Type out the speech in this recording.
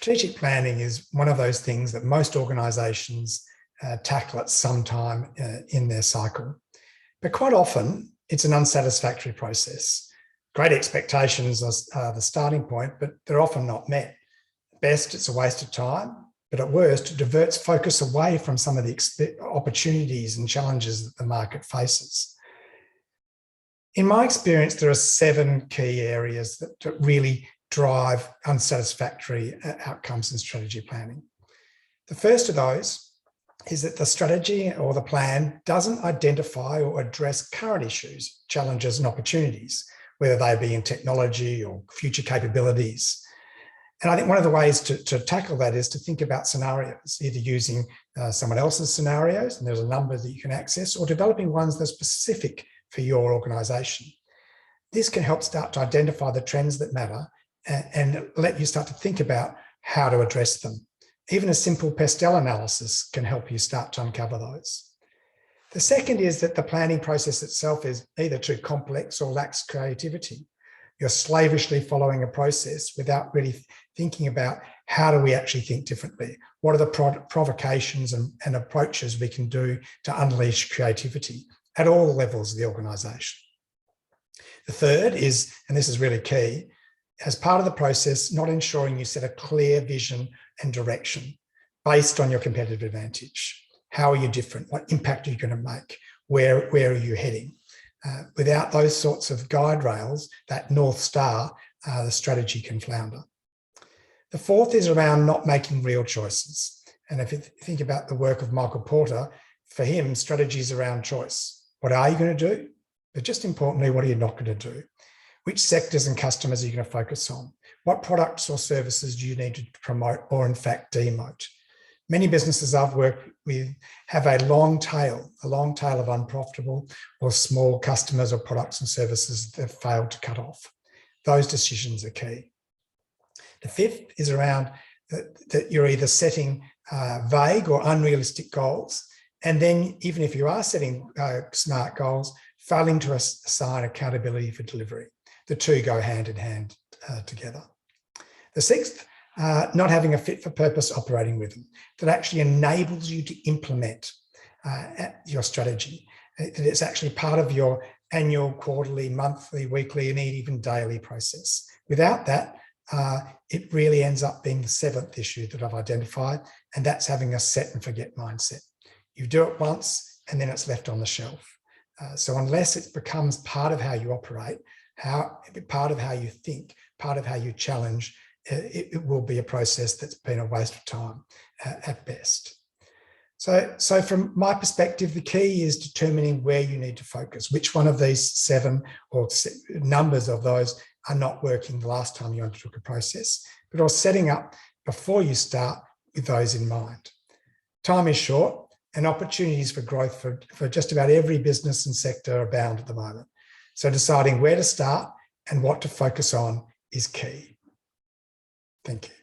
Strategic planning is one of those things that most organisations tackle at some time in their cycle. But quite often, it's an unsatisfactory process. Great expectations are the starting point, but they're often not met. At best, it's a waste of time, but at worst, it diverts focus away from some of the opportunities and challenges that the market faces. In my experience, there are 7 key areas that really drive unsatisfactory outcomes in strategy planning. The first of those is that the strategy or the plan doesn't identify or address current issues, challenges and opportunities, whether they be in technology or future capabilities. And I think one of the ways to tackle that is to think about scenarios, either using someone else's scenarios, and there's a number that you can access, or developing ones that are specific for your organisation. This can help start to identify the trends that matter and let you start to think about how to address them. Even a simple pastel analysis can help you start to uncover those. The second is that the planning process itself is either too complex or lacks creativity. You're slavishly following a process without really thinking about how do we actually think differently? What are the provocations and approaches we can do to unleash creativity at all levels of the organisation? The third is, and this is really key, as part of the process, not ensuring you set a clear vision and direction based on your competitive advantage. How are you different? What impact are you going to make? Where are you heading? Without those sorts of guide rails, that North Star, the strategy can flounder. The fourth is around not making real choices. And if you think about the work of Michael Porter, for him, strategy is around choice. What are you going to do? But just importantly, what are you not going to do? Which sectors and customers are you going to focus on? What products or services do you need to promote or in fact demote? Many businesses I've worked with have a long tail of unprofitable or small customers or products and services that have failed to cut off. Those decisions are key. The fifth is around that you're either setting vague or unrealistic goals, and then even if you are setting smart goals, failing to assign accountability for delivery. The two go hand in hand together. The sixth, not having a fit for purpose operating rhythm that actually enables you to implement your strategy. It's actually part of your annual, quarterly, monthly, weekly, and even daily process. Without that, it really ends up being the 7th issue that I've identified, and that's having a set and forget mindset. You do it once and then it's left on the shelf. So unless it becomes part of how you operate, part of how you think, part of how you challenge, it will be a process that's been a waste of time at best. So from my perspective, the key is determining where you need to focus, which one of these 7 or numbers of those are not working the last time you undertook a process, but or setting up before you start with those in mind. Time is short and opportunities for growth for just about every business and sector abound at the moment. So deciding where to start and what to focus on is key. Thank you.